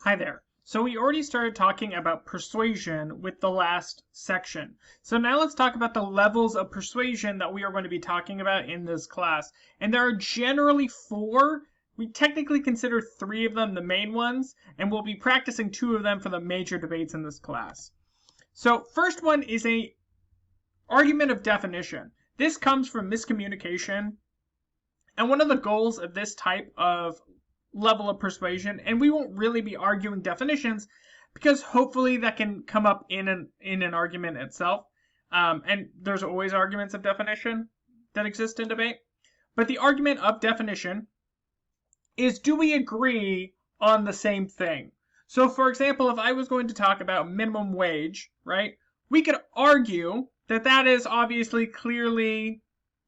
Hi there. So we already started talking about persuasion with the last section. So now let's talk about the levels of persuasion that we are going to be talking about in this class. And there are generally four. We technically consider three of them the main ones, and we'll be practicing two of them for the major debates in this class. So first one is a argument of definition. This comes from miscommunication. And one of the goals of this type of level of persuasion, and we won't really be arguing definitions because hopefully that can come up in an argument itself. And there's always arguments of definition that exist in debate. But the argument of definition is, do we agree on the same thing? So for example, if I was going to talk about minimum wage, right, we could argue that that is obviously clearly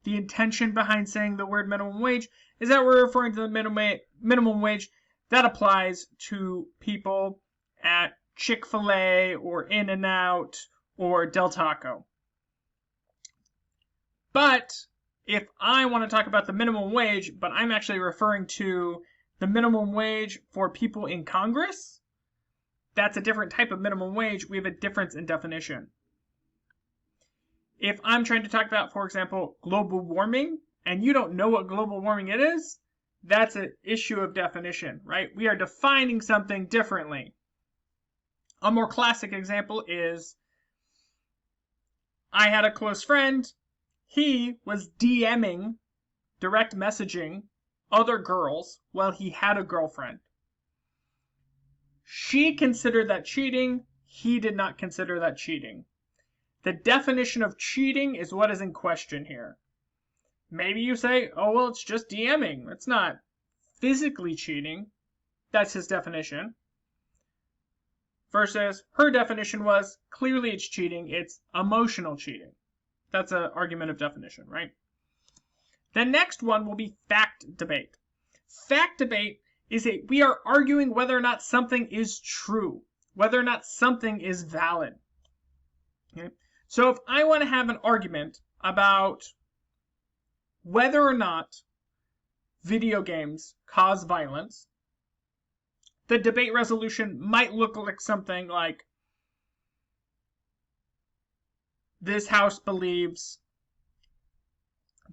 the intention behind saying the word minimum wage is that we're referring to the minimum wage that applies to people at Chick-fil-A or In-N-Out or Del Taco. But if I want to talk about the minimum wage, but I'm actually referring to the minimum wage for people in Congress, that's a different type of minimum wage. We have a difference in definition. If I'm trying to talk about, for example, global warming, and you don't know what global warming it is, that's an issue of definition, right? We are defining something differently. A more classic example is, I had a close friend. He was DMing, direct messaging, other girls while he had a girlfriend. She considered that cheating. He did not consider that cheating. The definition of cheating is what is in question here. Maybe you say, oh, well, it's just DMing. It's not physically cheating. That's his definition. Versus her definition was, clearly it's cheating. It's emotional cheating. That's an argument of definition, right? The next one will be fact debate. Fact debate is we are arguing whether or not something is true, whether or not something is valid. Okay? So if I want to have an argument about whether or not video games cause violence, the debate resolution might look like something like, this house believes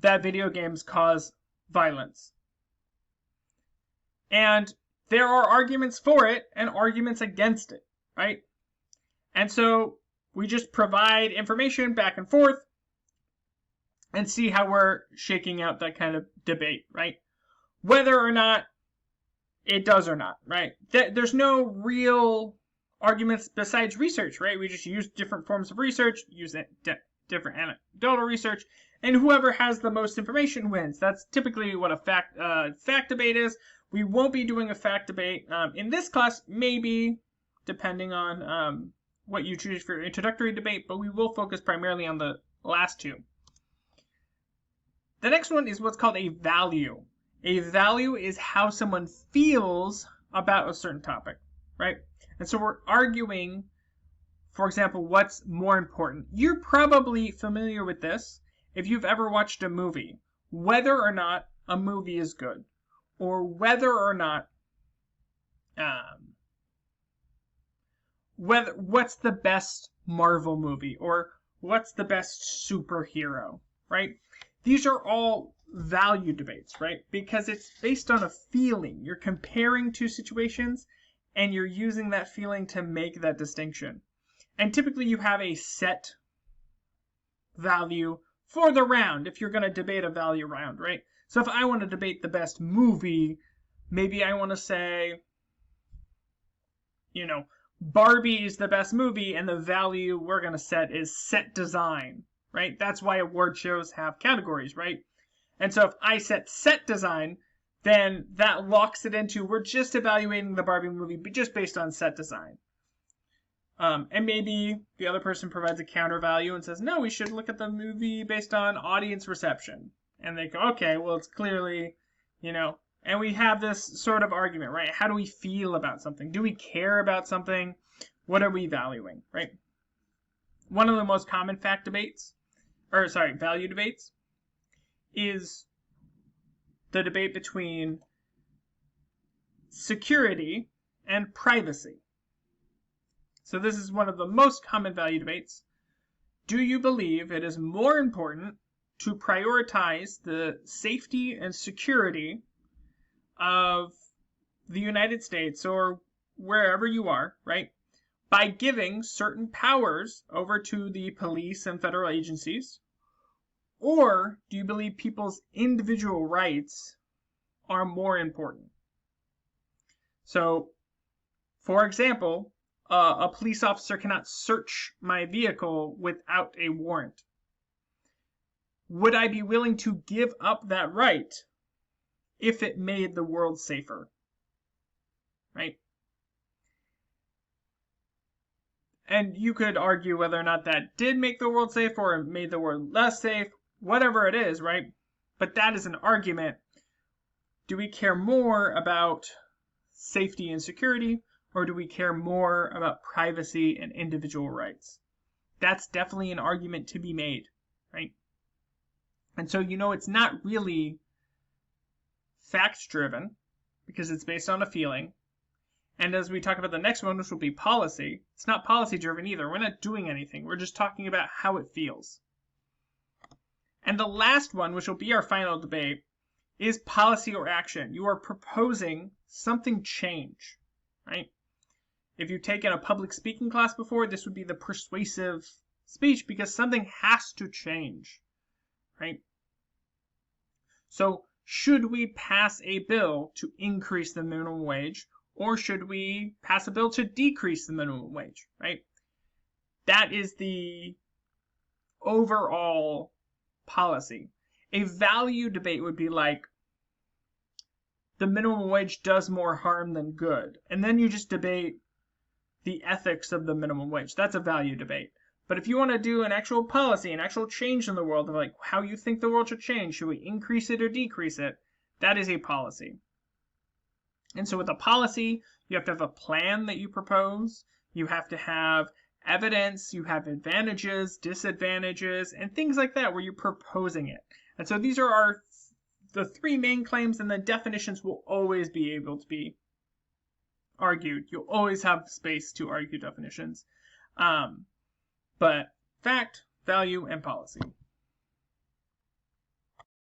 that video games cause violence. And there are arguments for it and arguments against it, right? And so we just provide information back and forth and see how we're shaking out that kind of debate, right? Whether or not it does or not, right? There's no real arguments besides research, right? We just use different forms of research, use different anecdotal research, and whoever has the most information wins. That's typically what a fact debate is. We won't be doing a fact debate in this class, maybe, depending on what you choose for your introductory debate, but we will focus primarily on the last two. The next one is what's called a value. A value is how someone feels about a certain topic, right? And so we're arguing, for example, what's more important. You're probably familiar with this if you've ever watched a movie, whether or not a movie is good, or whether or not what's the best Marvel movie, or what's the best superhero, right? These are all value debates, right? Because it's based on a feeling. You're comparing two situations and you're using that feeling to make that distinction. And typically you have a set value for the round if you're going to debate a value round, right? So if I want to debate the best movie, maybe I want to say, Barbie is the best movie, and the value we're going to set is set design, right? That's why award shows have categories, right? And so if I set design, then that locks it into, we're just evaluating the Barbie movie just based on set design. And maybe the other person provides a counter value and says, no, we should look at the movie based on audience reception. And they go, okay, well, it's clearly, and we have this sort of argument, right? How do we feel about something? Do we care about something? What are we valuing, right? One of the most common value debates is the debate between security and privacy. So this is one of the most common value debates. Do you believe it is more important to prioritize the safety and security of the United States or wherever you are, right, by giving certain powers over to the police and federal agencies? Or do you believe people's individual rights are more important? So, for example, a police officer cannot search my vehicle without a warrant. Would I be willing to give up that right if it made the world safer? Right? And you could argue whether or not that did make the world safer or made the world less safe, whatever it is, right? But that is an argument. Do we care more about safety and security, or do we care more about privacy and individual rights? That's definitely an argument to be made, right? And so, it's not really fact-driven because it's based on a feeling. And as we talk about the next one, which will be policy, it's not policy-driven either. We're not doing anything. We're just talking about how it feels. And the last one, which will be our final debate, is policy or action. You are proposing something change, right? If you've taken a public speaking class before, this would be the persuasive speech because something has to change, right? So should we pass a bill to increase the minimum wage, or should we pass a bill to decrease the minimum wage, right? That is the overall policy. A value debate would be like, the minimum wage does more harm than good. And then you just debate the ethics of the minimum wage. That's a value debate. But if you want to do an actual policy, an actual change in the world, of like how you think the world should change, should we increase it or decrease it? That is a policy. And so with a policy, you have to have a plan that you propose. You have to have evidence. You have advantages, disadvantages, and things like that where you're proposing it. And so these are the three main claims, and the definitions will always be able to be argued. You'll always have space to argue definitions. But fact, value, and policy.